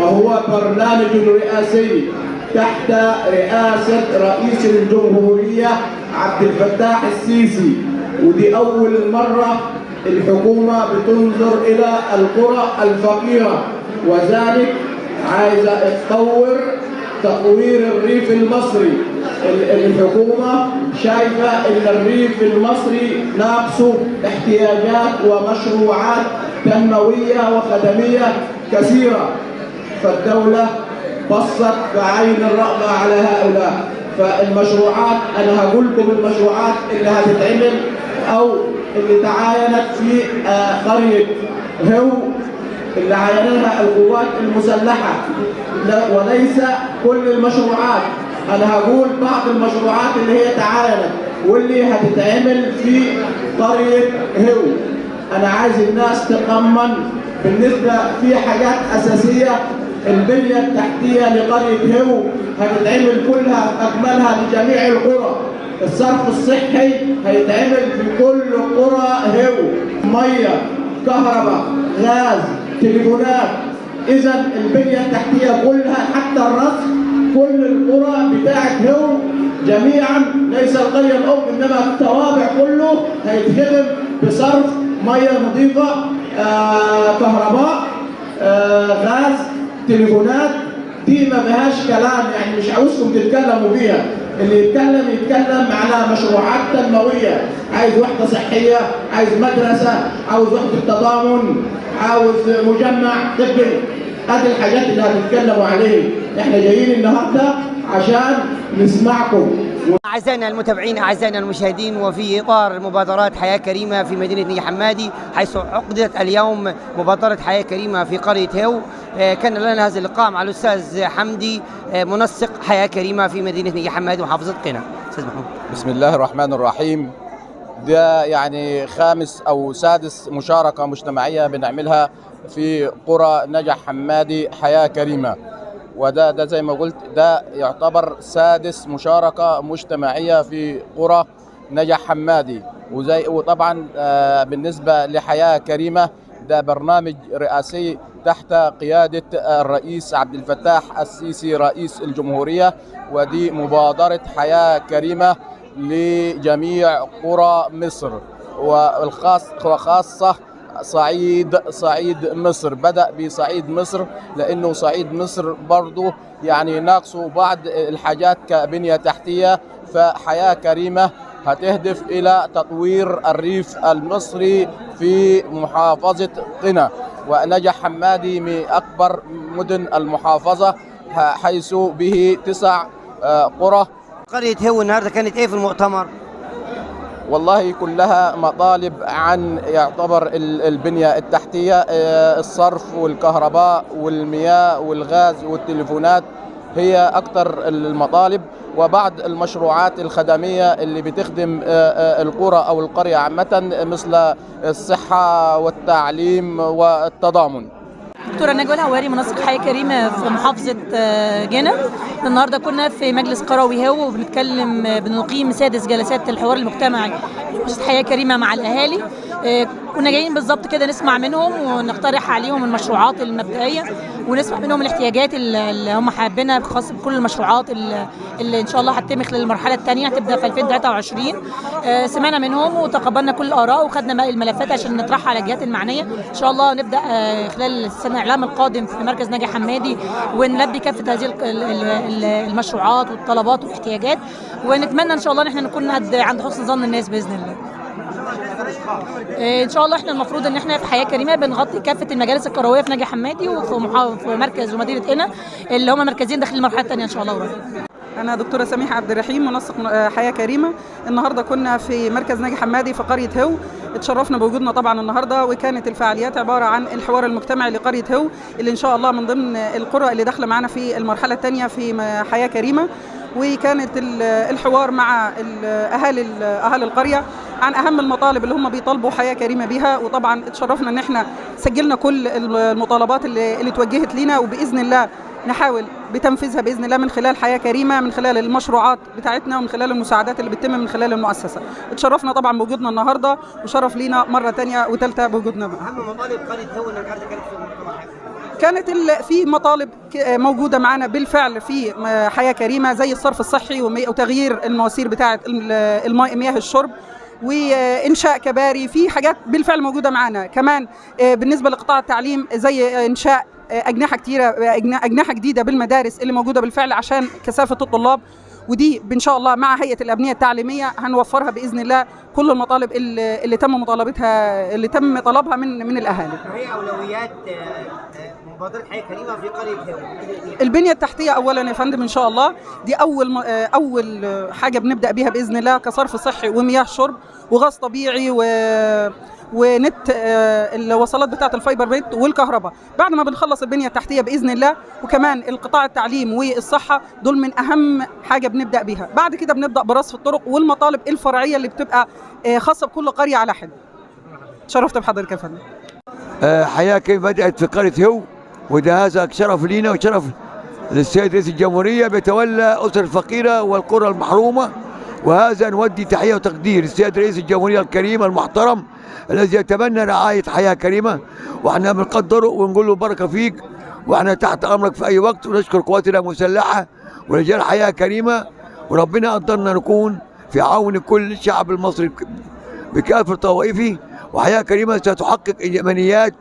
وهو برنامج رئاسي تحت رئاسة رئيس الجمهورية عبد الفتاح السيسي، ودي أول مرة الحكومة بتنظر إلى القرى الفقيرة، وذلك عايزة تطوير الريف المصري. الحكومة شايفة إن الريف المصري ناقصه احتياجات ومشروعات تنموية وخدمية كثيرة، فالدولة بصت بعين الرأفة على هؤلاء. فالمشروعات أنا هقول لكم المشروعات اللي هتتعمل أو اللي تعاينت في قرية هو اللي عاينها القوات المسلحة، وليس كل المشروعات. أنا هقول بعض المشروعات اللي هي تعاينت واللي هتتعمل في قرية هو. أنا عايز الناس تطمن بالنسبة في حاجات أساسية. البنية التحتية لقرية هو هتتعمل كلها أكملها لجميع القرى. الصرف الصحي هيتعمل في كل قرى هو، مية، كهرباء، غاز، تليفونات. إذا البنية التحتية كلها حتى الرصف كل القرى بتاعت هو جميعا، ليس القرية الأم إنما التوابع كله هيتخدم بصرف مية نظيفة، كهرباء، غاز، تليفونات. دي ما فيهاش كلام، يعني مش عاوزكم تتكلموا فيها. اللي يتكلم على مشروعات تنمويه، عايز وحده صحيه، عايز مدرسه، عاوز وحده تضامن، عاوز مجمع طبي. هذه الحاجات اللي هنتكلموا عليه. احنا جايين النهارده عشان نسمعكم. أعزائنا المتابعين، أعزائنا المشاهدين، وفي إطار مبادرات حياة كريمة في مدينة نجع حمادي، حيث عقدت اليوم مبادرة حياة كريمة في قرية هو، كان لنا هذا اللقاء مع الأستاذ حمدي منسق حياة كريمة في مدينة نجع حمادي محافظة قنا. أستاذ محمود. بسم الله الرحمن الرحيم. ده يعني خامس أو سادس مشاركة مجتمعية بنعملها في قرى نجع حمادي حياة كريمة، وده زي ما قلت ده يعتبر سادس مشاركة مجتمعية في قرى نجع حمادي. وطبعا بالنسبة لحياة كريمة ده برنامج رئاسي تحت قيادة الرئيس عبد الفتاح السيسي رئيس الجمهورية، ودي مبادرة حياة كريمة لجميع قرى مصر وخاصة صعيد مصر. بدأ بصعيد مصر لأنه صعيد مصر برضو يعني ناقصه بعض الحاجات كبنية تحتية، فحياة كريمة هتهدف إلى تطوير الريف المصري في محافظة قنا. ونجع حمادي من أكبر مدن المحافظة حيث به 9 قرى. قرية هو النهارده كانت إيه في المؤتمر؟ والله كلها مطالب عن يعتبر البنية التحتية، الصرف والكهرباء والمياه والغاز والتليفونات هي أكثر المطالب، وبعض المشروعات الخدمية اللي بتخدم القرى أو القرية عامة مثل الصحة والتعليم والتضامن. دكتورة نجوى الهواري منسق حياة كريمة في محافظة قنا. النهارده كنا في مجلس قروي هو وبنتكلم بنقيم سادس جلسات الحوار المجتمعي في حياة كريمة مع الأهالي. كنا جايين بالظبط كده نسمع منهم ونقترح عليهم المشروعات المبدئية ونسمع منهم الاحتياجات اللي هم حابينها خاصة بكل المشروعات اللي إن شاء الله هتتم خلال المرحلة الثانية هتبدأ في 2023. سمعنا منهم وتقبلنا كل الآراء وخدنا باقي الملفات عشان نطرحها على الجهات المعنية. إن شاء الله نبدأ خلال السنة الإعلام القادم في مركز نجع حمادي ونلبي كافة هذه المشروعات والطلبات والاحتياجات، ونتمنى إن شاء الله إن احنا نكون عند حسن ظن الناس بإذن الله. ان شاء الله احنا المفروض ان احنا في حياه كريمه بنغطي كافه المجالس القرويه في نجع حمادي وفي مركز ومدينه قنا اللي هم مركزين داخل المرحله الثانيه ان شاء الله قريب. أنا دكتورة سميحة عبد الرحيم منسق حياة كريمة. النهارده كنا في مركز نجع حمادي في قرية هو، اتشرفنا بوجودنا طبعا النهارده، وكانت الفعاليات عبارة عن الحوار المجتمعي لقرية هو اللي إن شاء الله من ضمن القرى اللي داخلة معنا في المرحلة الثانية في حياة كريمة. وكانت الحوار مع أهالي القرية عن أهم المطالب اللي هم بيطالبوا حياة كريمة بها، وطبعا اتشرفنا إن احنا سجلنا كل المطالبات اللي توجهت لنا، وبإذن الله نحاول بتنفيذها بإذن الله من خلال حياة كريمة، من خلال المشروعات بتاعتنا ومن خلال المساعدات اللي بتتم من خلال المؤسسة. اتشرفنا طبعا بوجودنا النهارده، وشرف لينا مرة تانية وثالثة بوجودنا. أهم مطالب قرية هو النهارده كانت في المؤتمر. كانت في مطالب موجوده معانا بالفعل في حياه كريمه، زي الصرف الصحي وتغيير المواسير بتاعه مياه الشرب وانشاء كباري. في حاجات بالفعل موجوده معانا. كمان بالنسبه لقطاع التعليم زي انشاء اجنحه جديده بالمدارس اللي موجوده بالفعل عشان كثافه الطلاب، ودي ان شاء الله مع هيئه الابنيه التعليميه هنوفرها باذن الله كل المطالب اللي تم طلبها من الاهالي. هي اولويات مبادره حياه كريمه في قريه هو البنيه التحتيه اولا يا فندم ان شاء الله، دي اول حاجه بنبدا بيها باذن الله، كصرف صحي ومياه شرب وغاز طبيعي ونت الوصلات بتاعه الفايبر نت والكهرباء. بعد ما بنخلص البنيه التحتيه باذن الله، وكمان القطاع التعليم والصحه، دول من اهم حاجه بنبدا بيها. بعد كده بنبدا برصف الطرق والمطالب الفرعيه اللي بتبقى خاصه بكل قريه على حده. شرفت بحضرتك يا فندم. حياه كريمه بدات في قريه هو، وده هذا شرف لينا وشرف للسيد رئيس الجمهوريه بيتولى اسر الفقيره والقرى المحرومه، وهذا نودي تحيه وتقدير السيد رئيس الجمهوريه الكريم المحترم الذي يتبنى رعايه حياه كريمه، واحنا بنقدره ونقول له بركه فيك، واحنا تحت امرك في اي وقت. ونشكر قواتنا المسلحه ورجال حياه كريمه، وربنا قدرنا نكون في عون كل الشعب المصري بكافه طوائفه. وحياه كريمه ستحقق امنيات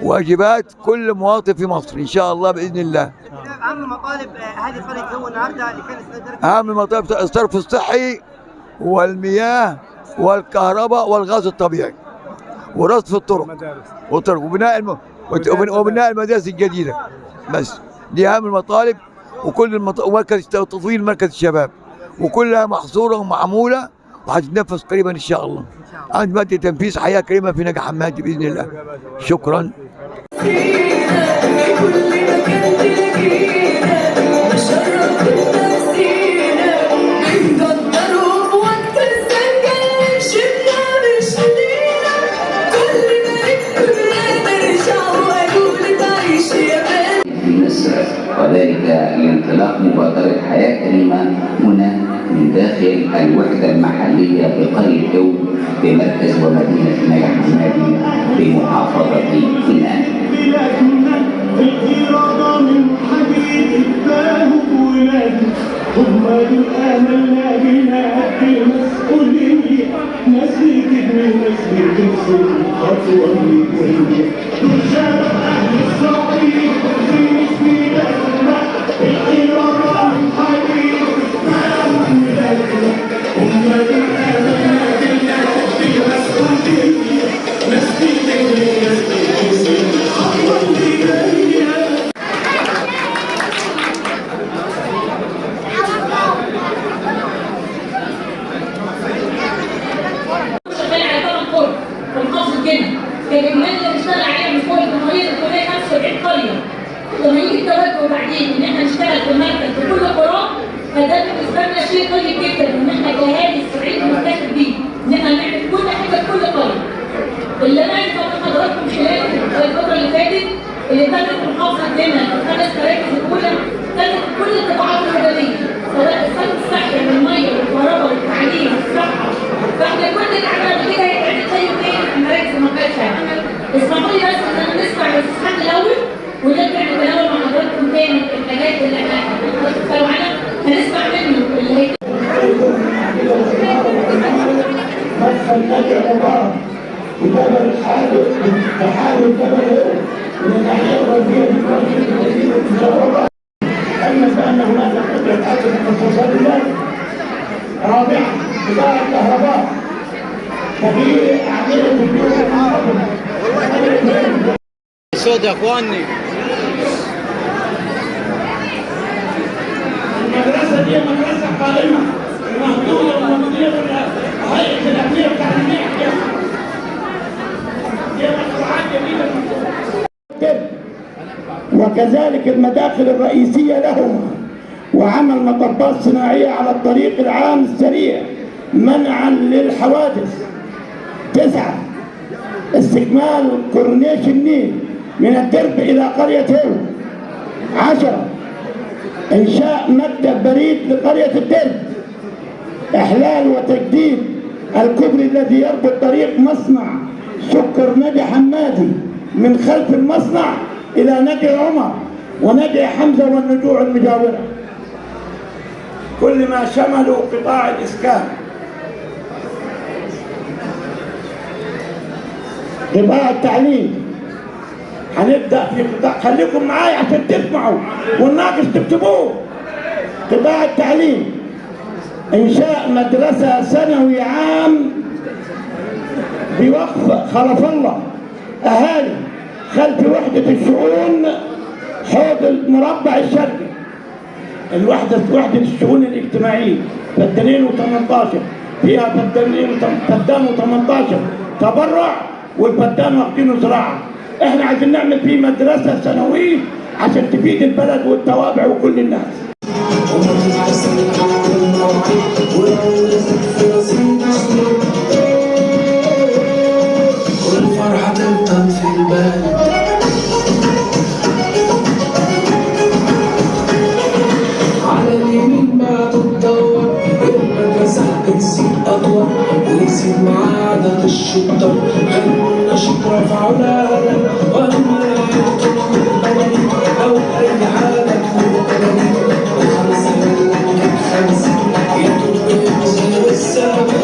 واجبات كل مواطن في مصر ان شاء الله باذن الله. اهم مطالب هذه قريه هو النهارده اللي كانت اهم مطالب الصرف الصحي والمياه والكهرباء والغاز الطبيعي ورصف الطرق وبناء المدارس الجديده. بس دي اهم المطالب، ومركز تطوير مركز الشباب، وكلها محصوره ومعموله وهتتنفذ قريبا ان شاء الله. عند مادة تنفيذ حياه كريمه في نجع حمادي باذن الله. شكرا. وذلك لانطلاق مبادرة حياة كريمة هنا من داخل الوحدة المحلية بقرية هو بمركز ومدينة نجع حمادي بمحافظة هنا. هم آمنا بنا بالمسؤولية، نسيت من نسيت خطوة لكل تجار أهل الصعيد في بلدنا الحرارة الحديد ما هم بلدنا. هم آمنا بنا بالمسؤولية، نسيت من نسيت خطوة لكل كالاجمالي اللي بنشتغل عليها من فوق الجمهوريه الكليه 75 قريه. لما يجي التوجه بعدين ان احنا نشتغل في المركز في كل قرى، فده بالنسبه لنا شيء طيب جدا ان احنا كاهالي الصعيد نفتخر بيه ان احنا نعمل كل حاجه في كل قريه. اللي انا عايز اقول لحضراتكم خلال الفتره اللي فاتت اللي تمت في محافظه هنا الخمس مراكز الاولى كانت كل القطاعات الخدميه، سواء الصرف الصحي والميه والكهرباء والتعليم والصحه. فاحنا كل اللي عملنا كده هيتعمل زي ايه المراكز المقاشه. اسمحوا لي بس ان انا نسمع الاستاذ الاول ونرجع نتناول مع حضراتكم تاني الحاجات اللي احنا هنتكلم عنها، هنسمع منه اللي هي وتابع الحادث تحاول تبعه من الناحيه الغربيه في مدينه الجوهره. علما بان هناك قدره اكثر اختصاصيه رابعه اداره الكهرباء وفي اعمده البيوت الصوت يا اخواني. المدرسه دي مدرسه قائمه ومهدوده ومديره هيئه الابنيه التعليميه. وكذلك المداخل الرئيسية لهما، وعمل مطبات صناعية على الطريق العام السريع منعا للحوادث. 9 استكمال كورنيش النيل من الدرب إلى قرية هو. 10 إنشاء مكتب بريد لقرية الدرب. إحلال وتجديد الكوبري الذي يربط طريق مصنع سكر نجع حمادي من خلف المصنع إلى نادي عمر ونادي حمزة والنجوع المجاورة، كل ما شملوا قطاع الإسكان. قطاع التعليم هنبدأ في قطاع، خليكم معايا عشان تسمعوا والناقص تكتبوه. قطاع التعليم إنشاء مدرسة ثانوي عام بوقف خلف الله أهالي خلف وحدة الشؤون حوض المربع الشرقي، وحدة الشؤون الاجتماعية فدانين و18 فيها فدان و18 تبرع والفدان واخدينه زراعة. احنا عايزين نعمل فيه مدرسة ثانوية عشان تفيد البلد والتوابع وكل الناس. والفرحة تفضل في البال، على اليمين ما تدور، المدرسة بتزيد أطول ويزيد معاه عدد الشطار، خلوا النشيط رفعوا العالم وهم يقتلوا البلدي أو أي حاجة تكون بلدي. وخمسة يلا خمسة يدوا زي السما.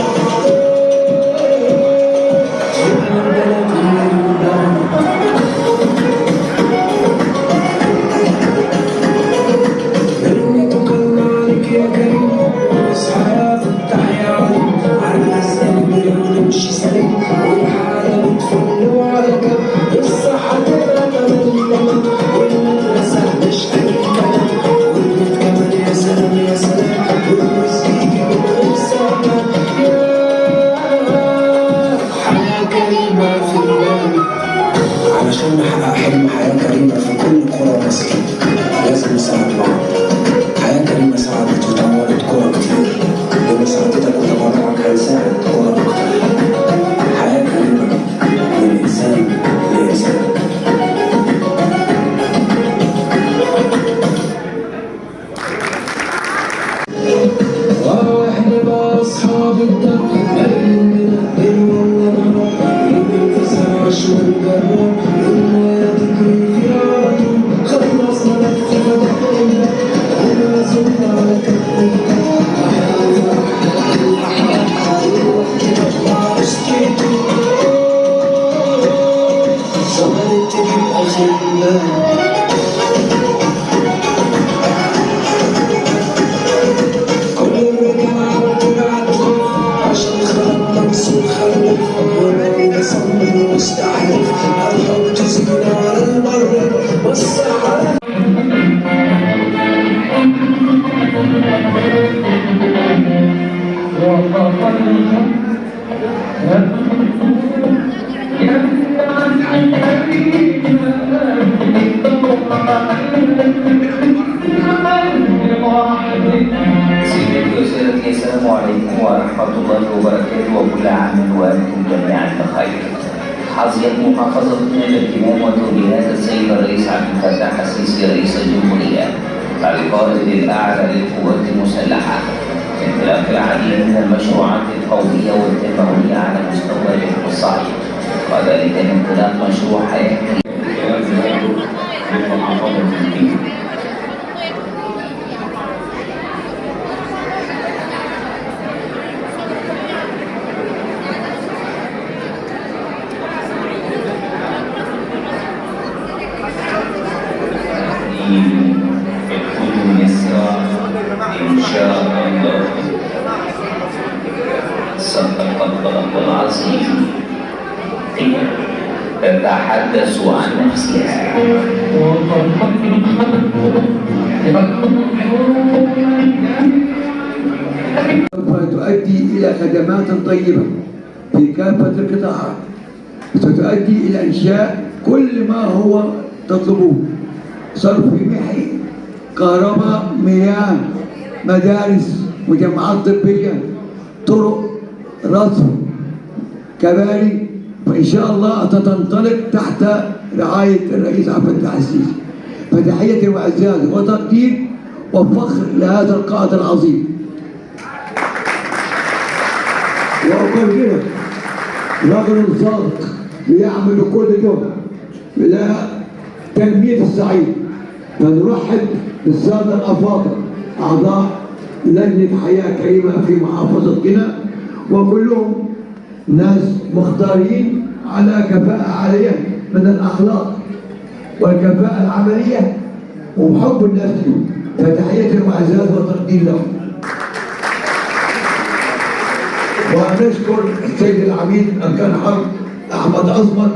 علشان نحقق حلم حياة كريمة في كل قرى مصر لازم نساعد بعض. حياة كريمة ساعدت وطورت قرى كتير، بمساعدتك وتبرعك هيساعد قرى أكتر. حياة كريمة من إنسان لإنسان. واحنا بقى أصحاب الدم مرين من الدين والنهار، ينفسها عشوة الجرار المياه تجري في عيون، خلصنا لف فتحنا وما زلنا على كفنا. صبرت في آخر الليل صمم مستحيل الحب تزيد على المر والسحر. سيدتي وسادتي السلام عليكم ورحمة الله وبركاته، وكل عام وأنتم جميعا بخير. حظيت محافظة الاهتمام وتوجيهات السيد الرئيس عبد الفتاح السيسي رئيس الجمهورية القائد الأعلى للقوات المسلحة انطلاق العديد من المشروعات القومية والتنموية على مستوى الصعيد، وذلك من انطلاق مشروع حياة من محافظة الجيزة. الكل يسرى إن شاء الله. صدق الله العظيم. تتحدث عن نفسها. سوف تؤدي إلى خدمات طيبة في كافة القطاعات، ستؤدي إلى إنشاء كل ما هو تطلبوه: صرف محي، كهرباء، مياه، مدارس، مجمعات طبية، طرق، رصف، كباري، فإن شاء الله ستنطلق تحت رعاية الرئيس عبد الفتاح السيسي. فتحية وإعزاز وتقدير وفخر لهذا القائد العظيم. وأقول لك رجل صادق يعمل كل جهد تنمية الصعيد. فنرحب بالسادة الأفاضل أعضاء لجنة حياة كريمة في محافظة قنا، وكلهم ناس مختارين على كفاءة عالية من الأخلاق والكفاءة العملية وحب الناس لهم، فتحية وعزاز وتقدير لهم. ونشكر السيد العميد أركان حرب أحمد عصمت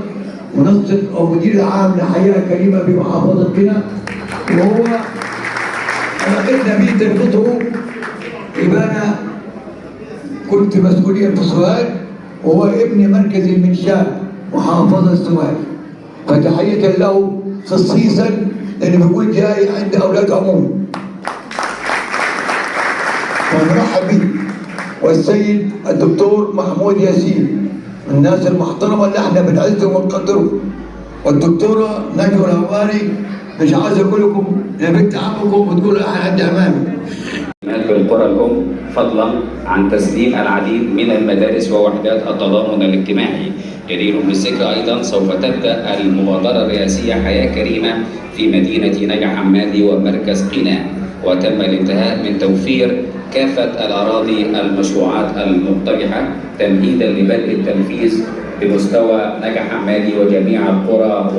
منسق أو مدير العام لحياة كريمة بمحافظة قنا، وهو إن بي تربطه يبقى أنا كنت مسؤوليا في سوهاج وهو ابن مركز المنشاة محافظة سوهاج، فتحية له خصيصا لأنه بيقول جاي عند أولاد عموم، فنرحب به. والسيد الدكتور محمود ياسين من الناس المحترمة اللي احنا بنعزهم ونقدرهم، والدكتورة نجوى الهواري مش عايز اقول لكم يا بنت عمكم وتقول احنا عند عمامي. في القرى الأم فضلا عن تسليم العديد من المدارس ووحدات التضامن الاجتماعي. جدير بالذكر أيضا سوف تبدأ المبادرة الرئاسية حياة كريمة في مدينة نجع حمادي ومركز قنا، وتم الانتهاء من توفير كافة الأراضي المشروعات المقترحة تمهيدا لبدء التنفيذ بمستوى نجع حمادي وجميع القرى